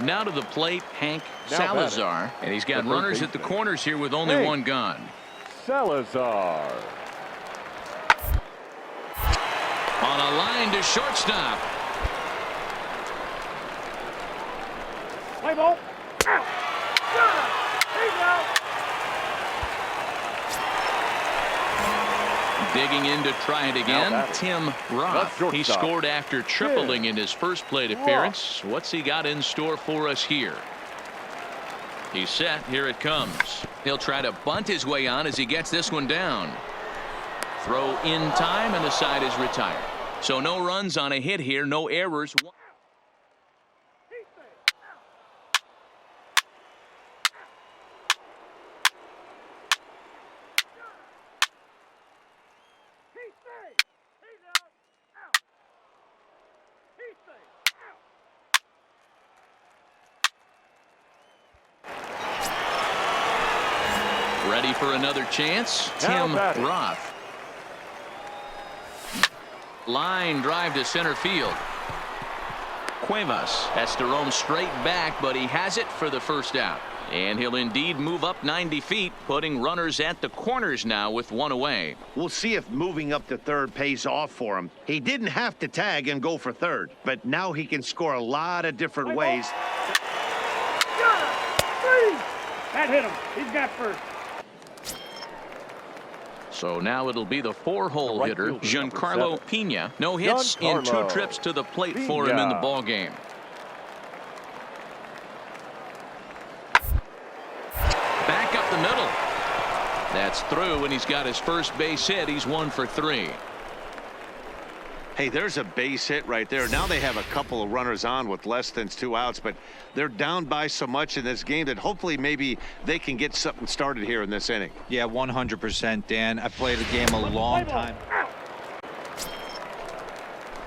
A: Now to the plate, Hank
B: Now
A: Salazar.
B: batting.
A: And he's got
B: The third
A: runners at the
B: baseman.
A: corners here with only
B: Hank
A: 1 gone.
B: Salazar.
A: On a line to shortstop.
F: Play ball. Out. He's out.
A: Digging in to try it again,
B: batting.
A: Tim Roth.
B: That's shortstop.
A: He scored after tripling in his first plate appearance. What's he got in store for us here? He's set. Here it comes. He'll try to bunt his way on as he gets this one down. Throw in time, and the side is retired. So no runs on a hit here, no errors.
F: He stays. He stays. He's out. Out. He stays. Out.
A: Ready for another chance?
B: Now
A: Tim
B: batting.
A: Roth. Line drive to center field. Cuevas has to roam straight back, but he has it for the first out. And he'll indeed move up 90 feet, putting runners at the corners now with 1 away.
C: We'll see if moving up to third pays off for him. He didn't have to tag and go for third, but now he can score a lot of different ways.
F: Got him. 3. That hit him. He's got first.
A: So now it'll be the 4-hole
B: right
A: hitter,
B: fielder, number
A: Giancarlo
B: 7.
A: Pena. No hits in 2
B: Giancarlo
A: trips to the plate for him in the
B: Pena.
A: ball game. Back up the middle. That's through, and he's got his first base hit. He's 1 for 3.
C: Hey, there's a base hit right there. Now they have a couple of runners on with less than 2 outs, but they're down by so much in this game that hopefully maybe they can get something started here in this inning.
D: Yeah, 100%, Dan. I played the game a long time.
F: Out.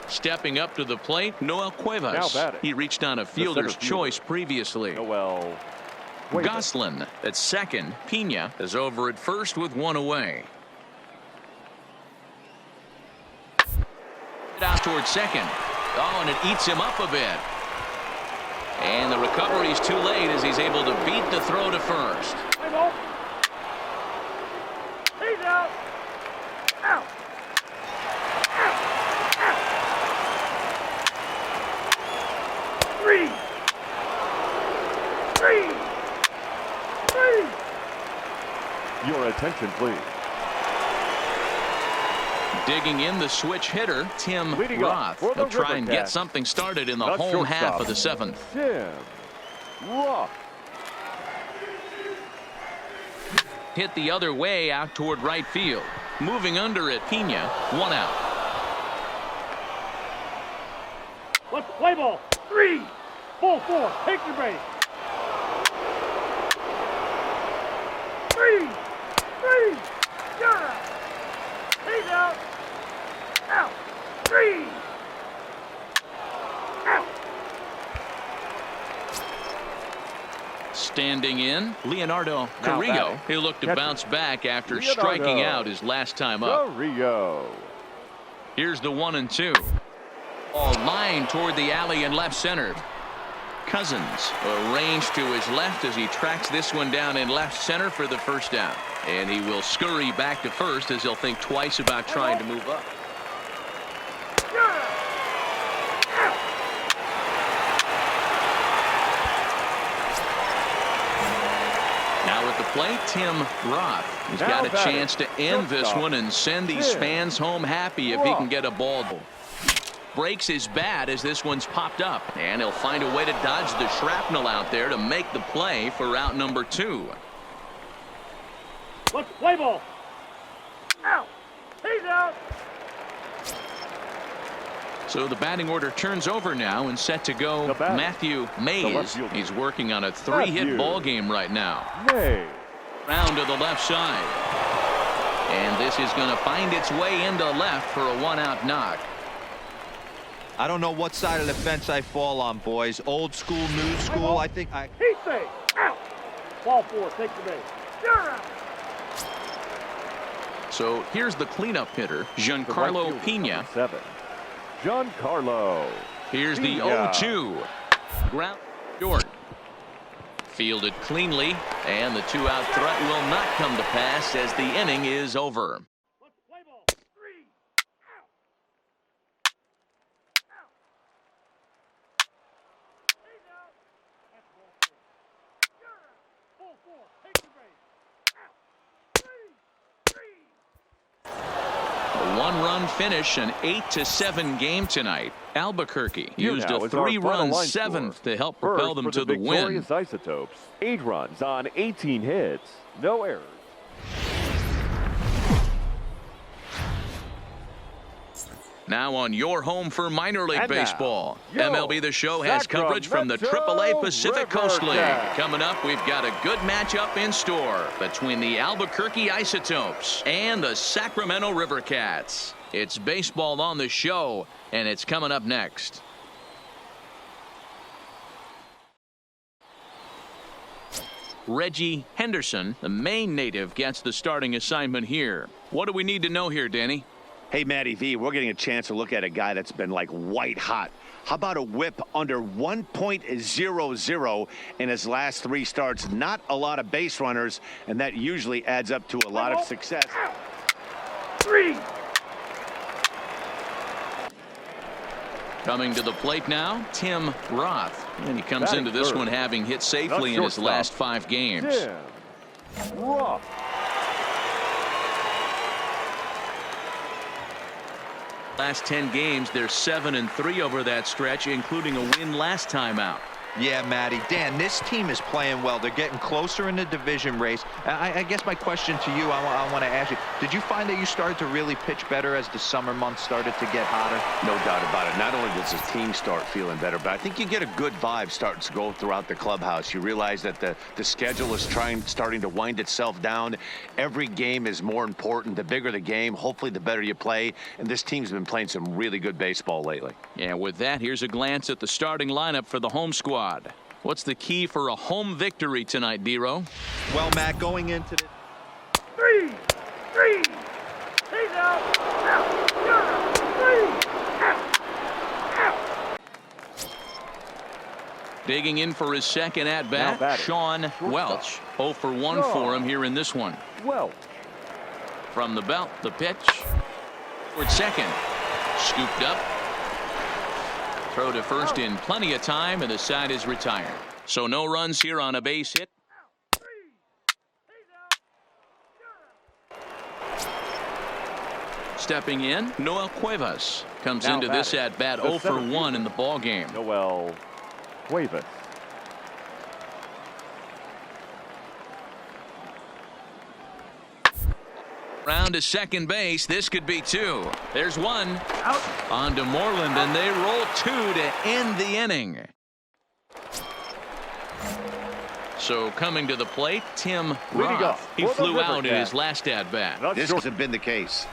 A: Stepping up to the plate, Noel Cuevas.
B: Now batting.
A: He reached on a fielder's
B: center fielder.
A: choice previously.
B: Noel Cuevas.
A: Goslin at second. Pena is over at first with 1 away. Out towards second. Oh, and it eats him up a bit. And the recovery's too late as he's able to beat the throw to first.
F: Play ball. He's out. Out. Out. Out. 3. 3. 3.
B: Your attention, please.
A: Digging in the switch hitter, Tim
B: Leading up
A: Roth.
B: for the
A: He'll try and get
B: Rivercats.
A: something started in the
B: The
A: home half
B: shortstop,
A: of the 7th.
B: Tim Roth.
A: Hit the other way out toward right field. Moving under it, Pena. 1 out.
F: Let's play ball. 3. Full 4. Take your base. 3. 3. You're out. He's out. Out. 3. Out.
A: Standing in, Leonardo
B: Now
A: Carrillo.
B: batting.
A: He'll look to
B: Catcher.
A: bounce back after
B: Leonardo
A: striking out his last time up.
B: Rio.
A: Here's the 1 and 2. Ball line toward the alley in left center. Cousins arranged to his left as he tracks this one down in left center for the first down. And he will scurry back to first as he'll think twice about trying to move up.
F: You're out.
A: plate, Tim Roth. He's
B: Now
A: got a
B: batting,
A: chance to end this
B: shortstop,
A: one and send these
B: Tim
A: fans home happy if he can
B: Roth.
A: get a ball. Breaks his bat as this one's popped up, and he'll find a way to dodge the shrapnel out there to make the play for out number 2.
F: Let's play ball. Out. He's out.
A: So the batting order turns over now and set to go. Matthew Mays. He's working on a 3-hit ball game right now.
B: May.
A: Round to the left side. And this is going to find its way into left for a 1-out knock.
D: I don't know what side of the fence I fall on, boys. Old school, new school. I think I...
F: He's safe. Out. Ball 4. Take the base. You're out.
A: So here's the cleanup hitter, Giancarlo Pena.
B: 7. Giancarlo.
A: Here's the
B: Pena.
A: 0-2. Ground short. Fielded cleanly, and the 2-out threat will not come to pass as the inning is over.
F: Let's play ball. 3. Out. Out. He's out. That's ball 4. You're out. Ball 4. Take the base. Out. 3.
A: A 1-run finish, an 8-7 game tonight. Albuquerque used a
B: Now is our
A: 3-run
B: final line
A: 7th
B: score.
A: to help propel
B: First
A: them
B: for
A: to the win.
B: victorious Isotopes. 8 runs on 18 hits. No errors.
A: Now on your home for minor league
B: And now,
A: baseball.
B: your
A: MLB The Show has coverage from the
B: Sacramento
A: AAA Pacific Coast League.
B: Rivercats.
A: Coming up, we've got a good matchup in store between the Albuquerque Isotopes and the Sacramento Rivercats. It's baseball on the show, and it's coming up next. Reggie Henderson, the Maine native, gets the starting assignment here. What do we need to know here, Danny?
C: Hey, Matty V, we're getting a chance to look at a guy that's been like white hot. How about a whip under 1.00 in his last 3 starts? Not a lot of base runners, and that usually adds up to a lot of success.
F: 3.
A: Coming to the plate now, Tim Roth. And he comes
B: Batting
A: into this
B: third.
A: one having hit safely in his
B: shortstop.
A: last 5 games.
B: Tim Roth.
A: Last 10 games, they're 7-3 over that stretch, including a win last time out.
D: Yeah, Matty. Dan, this team is playing well. They're getting closer in the division race. I guess my question to you, I want to ask you, did you find that you started to really pitch better as the summer months started to get hotter?
C: No doubt about it. Not only does the team start feeling better, but I think you get a good vibe starting to go throughout the clubhouse. You realize that the schedule is starting to wind itself down. Every game is more important. The bigger the game, hopefully the better you play. And this team's been playing some really good baseball lately.
A: Yeah, with that, here's a glance at the starting lineup for the home squad. What's the key for a home victory tonight, Dero?
D: Well, Matt, going into the...
F: 3. He's out. Out. You're out. 3. Out.
A: Digging in for his second
B: Now
A: at-bat,
B: batting.
A: Sean
B: Shortstop.
A: Welch. 0 for 1 for him here in this one.
B: Welch.
A: From the belt, the pitch. Toward second. Scooped up. Throw to first in plenty of time, and the side is retired. So no runs here on a base hit.
F: 3. He's out. You're out.
A: Stepping in, Noel Cuevas comes
B: Now
A: into this
B: batting.
A: at-bat
B: The
A: 0 for
B: center
A: 1
B: fielder.
A: in the ball game.
B: Noel Cuevas.
A: Round to second base. This could be 2. There's 1.
F: Out.
A: On to Moreland, and they roll 2 to end the inning. So coming to the plate, Tim
B: Leading
A: Roth.
B: off
A: He
B: for the
A: flew out in
B: Rivercats.
A: his last at-bat.
C: This hasn't been the case.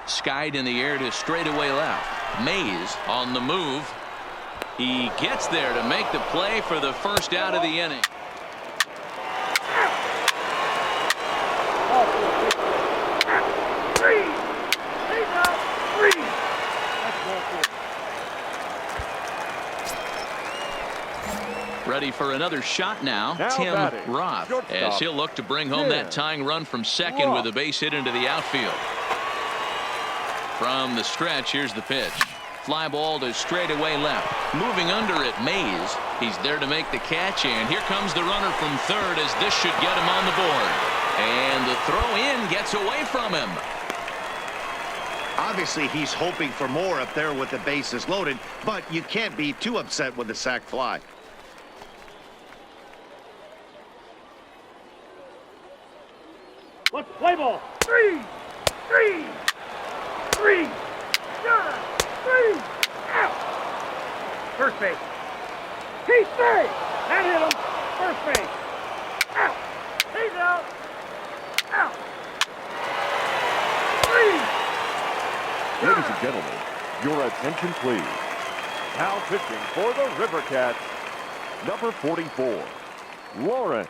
A: Skied in the air to straightaway left. Mays on the move. He gets there to make the play for the first out of the inning.
F: Ball 4. 3. He's out. 3. That's ball 4.
A: Ready for another shot now.
B: Now
A: Tim
B: batting.
A: Roth,
B: Shortstop.
A: as he'll look to bring home that tying run from second with a base hit into the outfield. From the stretch, here's the pitch. fly ball to straightaway left. Moving under it, Mays. He's there to make the catch, and here comes the runner from third as this should get him on the board. And the throw in gets away from him.
C: Obviously, he's hoping for more up there with the bases loaded, but you can't be too upset with the sac fly.
F: Let's play ball. 3, 3, 3. Sure. 3. Out. First base. He's safe. That hit him. First base. Out. He's out. Out. 3.
B: Ladies and gentlemen, your attention please. Now pitching for the River Cats, number 44, Lawrence.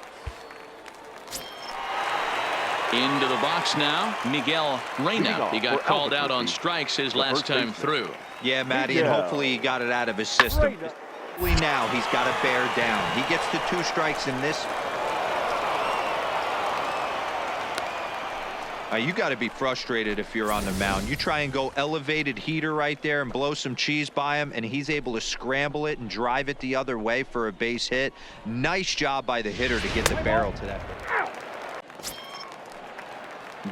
A: Into the box now, Miguel Reyna. He got called out on strikes his last time through.
D: Yeah, Matty, and hopefully he got it out of his system. Now he's got to bear down. He gets the 2 strikes in this. You got to be frustrated if you're on the mound. You try and go elevated heater right there and blow some cheese by him, and he's able to scramble it and drive it the other way for a base hit. Nice job by the hitter to get the barrel to that.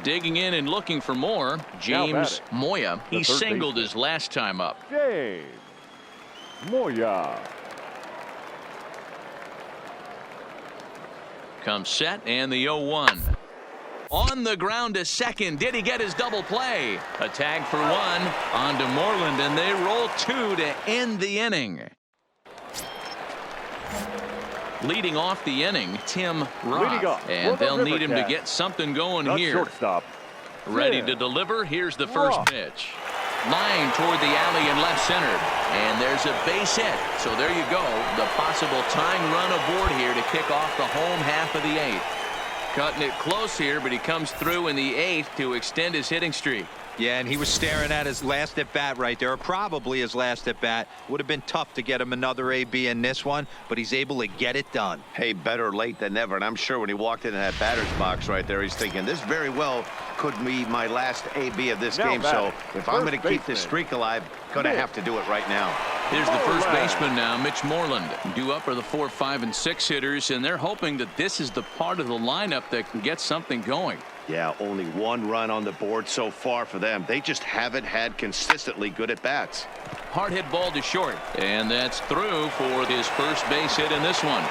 A: Digging in and looking for more, James Moya. He singled his last time up.
B: James Moya.
A: Comes set, and the 0-1. On the ground to second. Did he get his double play? A tag for 1 on to Moreland, and they roll 2 to end the inning. Leading off the inning, Tim Roth, and they'll need him to get something going here.
B: Shortstop.
A: Ready to deliver. Here's the first pitch. Line toward the alley in left center, and there's a base hit. So there you go, the possible tying run aboard here to kick off the home half of the 8th. Cutting it close here, but he comes through in the 8th to extend his hitting streak.
D: Yeah, and he was staring at his last at bat right there, or probably his last at bat. Would have been tough to get him another AB in this one, but he's able to get it done.
C: Hey, better late than never. And I'm sure when he walked into that batter's box right there, he's thinking this very well could be my last AB of this game. So if I'm going to keep this streak alive, going to have to do it right now.
A: Here's the first baseman now, Mitch Moreland. Due up are the 4, 5, and 6 hitters, and they're hoping that this is the part of the lineup that can get something going.
C: Yeah, only 1 run on the board so far for them. They just haven't had consistently good at bats.
A: Hard hit ball to short, and that's through for his first base hit in this one.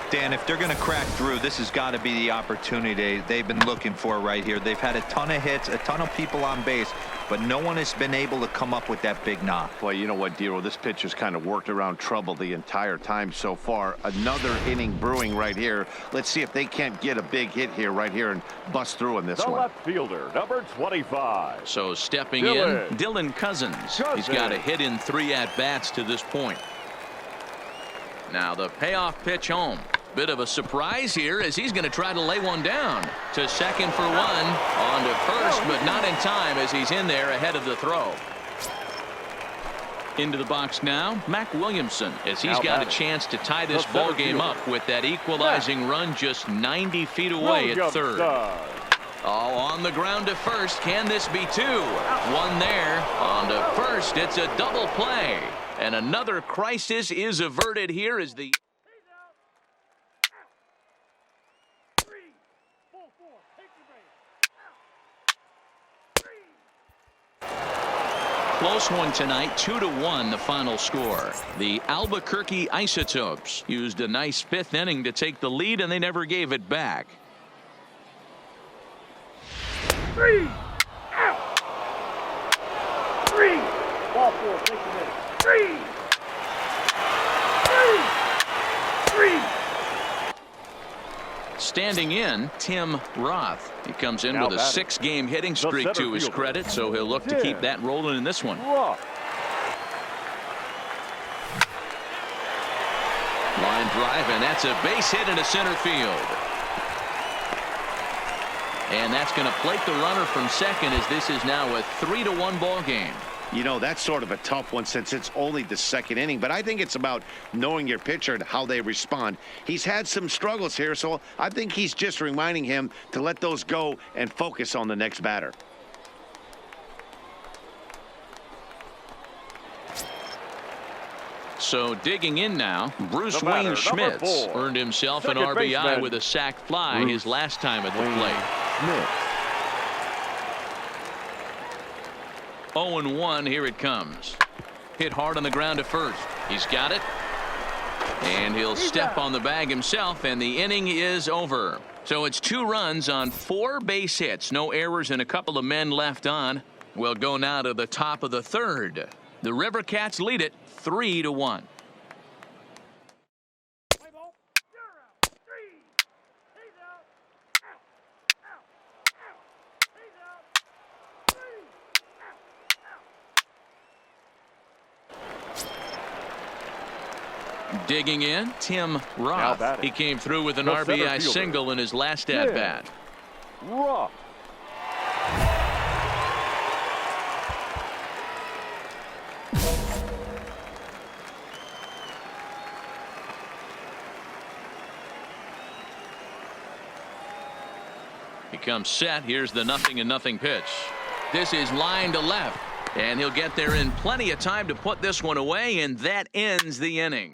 D: Dan, if they're going to crack through, this has got to be the opportunity they've been looking for right here. They've had a ton of hits, a ton of people on base, but no one has been able to come up with that big knock.
C: Boy, you know what, Dero, this pitcher's kind of worked around trouble the entire time so far. Another inning brewing right here. Let's see if they can't get a big hit here right here and bust through in this one.
B: The left fielder, number 25.
A: So stepping in, Dylan Cousins. He's got a hit in 3 at-bats to this point. Now the payoff pitch home. Bit of a surprise here as he's going to try to lay one down. To second for 1. On to first, but not in time as he's in there ahead of the throw. Into the box now, Mac Williamson, as he's got a chance to tie this ball game up with that equalizing run just 90 feet away at third. Oh, on the ground to first. Can this be 2? 1 there. On to first. It's a double play. And another crisis is averted here as the... Close one tonight, 2-1 the final score. The Albuquerque Isotopes used a nice 5th inning to take the lead, and they never gave it back.
F: 3 out. 3 ball 4, take the minute. 3 3.
A: Standing in, Tim Roth. He comes in with a 6-game hitting streak to his credit, so he'll look to keep that rolling in this one. Line drive, and that's a base hit into center field. And that's going to plate the runner from second as this is now a 3-1 ball game.
C: You know, that's sort of a tough one since it's only the 2nd inning, but I think it's about knowing your pitcher and how they respond. He's had some struggles here, so I think he's just reminding him to let those go and focus on the next batter.
A: So digging in now, Bruce
B: The batter,
A: Wayne
B: number
A: Schmitz
B: 4.
A: earned himself an
B: Second
A: RBI
B: baseman,
A: with a sac fly
B: Bruce
A: his last time at the
B: Wayne
A: plate.
B: Schmitz.
A: 0-1, here it comes. Hit hard on the ground to first. He's got it. And he'll step on the bag himself, and the inning is over. So it's 2 runs on 4 base hits. No errors and a couple of men left on. We'll go now to the top of the 3rd. The Rivercats lead it 3-1. Digging in, Tim Roth.
B: batting,
A: He came through with an
B: the center
A: RBI
B: fielder,
A: single in his last at-bat.
B: Roth.
A: He comes set. Here's the 0-0 pitch. This is line to left. And he'll get there in plenty of time to put this one away, and that ends the inning.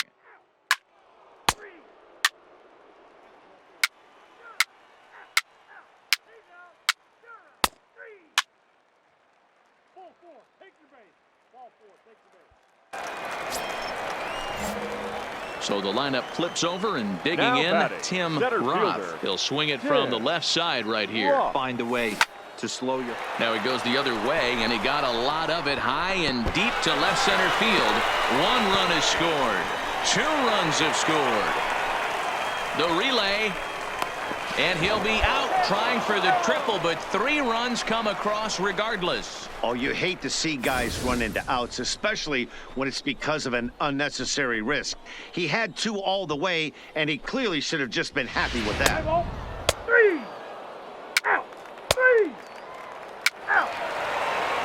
A: So the lineup flips over, and digging
B: Now
A: in,
B: batting,
A: Tim
B: center
A: Roth.
B: fielder,
A: He'll swing it from the
B: Tim
A: left side right here.
B: Roth.
D: Find a way to slow you.
A: Now he goes the other way, and he got a lot of it high and deep to left center field. 1 run is scored. 2 runs have scored. The relay, and he'll be out trying for the triple, but 3 runs come across regardless.
C: Oh, you hate to see guys run into outs, especially when it's because of an unnecessary risk. He had 2 all the way, and he clearly should have just been happy with that.
F: 3 out, 3 out,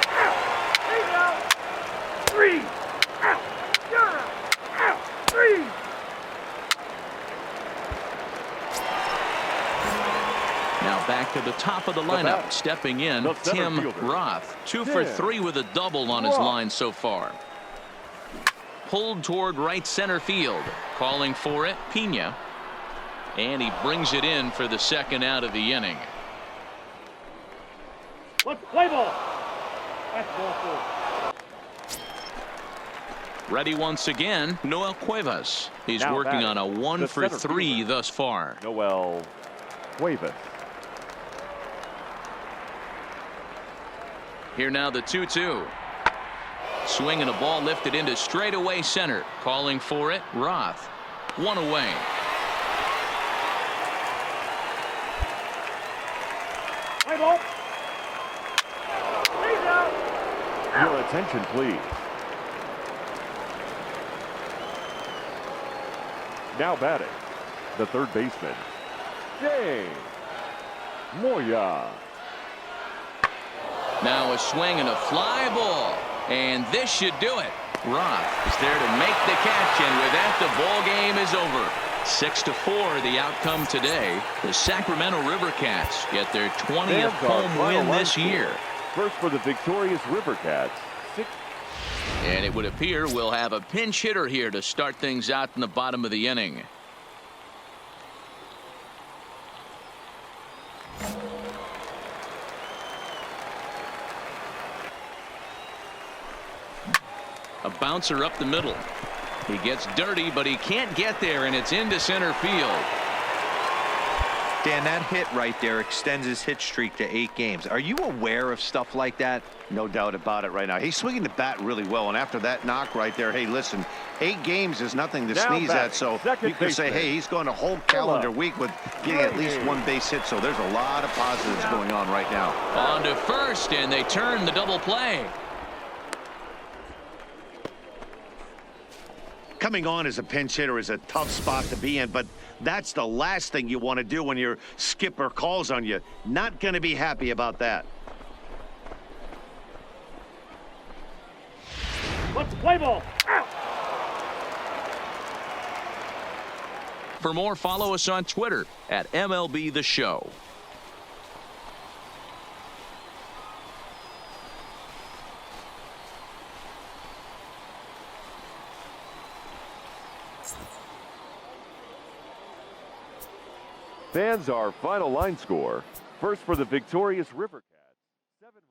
F: out, he's out, 3 out, you're out, 3.
A: Now back to the top of the lineup.
B: batter,
A: Stepping in,
B: the center
A: Tim
B: fielder,
A: Roth. 2 for
B: Tim
A: 3 with a double on his
B: Roth.
A: line so far. Pulled toward right center field. Calling for it, Pena. And he brings it in for the 2nd out of the inning.
F: Let's play ball. That's ball 4.
A: Ready once again, Noel Cuevas. He's
B: Now
A: working
B: batting,
A: on a 1
B: the
A: for
B: center
A: 3
B: fielder,
A: thus far.
B: Noel Cuevas.
A: Here now the 2-2. Swinging a ball lifted into straightaway center. Calling for it, Roth. 1 away.
F: Play ball. He's out.
B: Your attention, please. Now batting, the 3rd baseman, James Moya.
A: Now a swing and a fly ball. And this should do it. Roth is there to make the catch, and with that, the ball game is over. 6-4 the outcome today. The Sacramento Rivercats get their 20th home win this year.
B: First for the victorious Rivercats. 6.
A: And it would appear we'll have a pinch hitter here to start things out in the bottom of the inning. A bouncer up the middle. He gets dirty, but he can't get there, and it's into center field.
D: Dan, that hit right there extends his hit streak to 8 games. Are you aware of stuff like that?
C: No doubt about it right now. He's swinging the bat really well, and after that knock right there, hey, listen, 8 games is nothing to
B: Now
C: sneeze
B: batting,
C: at, so
B: second
C: you could say,
B: baseman,
C: hey, he's going a whole calendar week with getting at least 1 base hit, so there's a lot of positives going on right now.
A: On to first, and they turn the double play.
C: Coming on as a pinch hitter is a tough spot to be in, but that's the last thing you want to do when your skipper calls on you. Not going to be happy about that.
F: Let's play ball. Out.
A: For more, follow us on Twitter at MLB The Show.
B: Fans, our final line score. First for the victorious River Cats. 7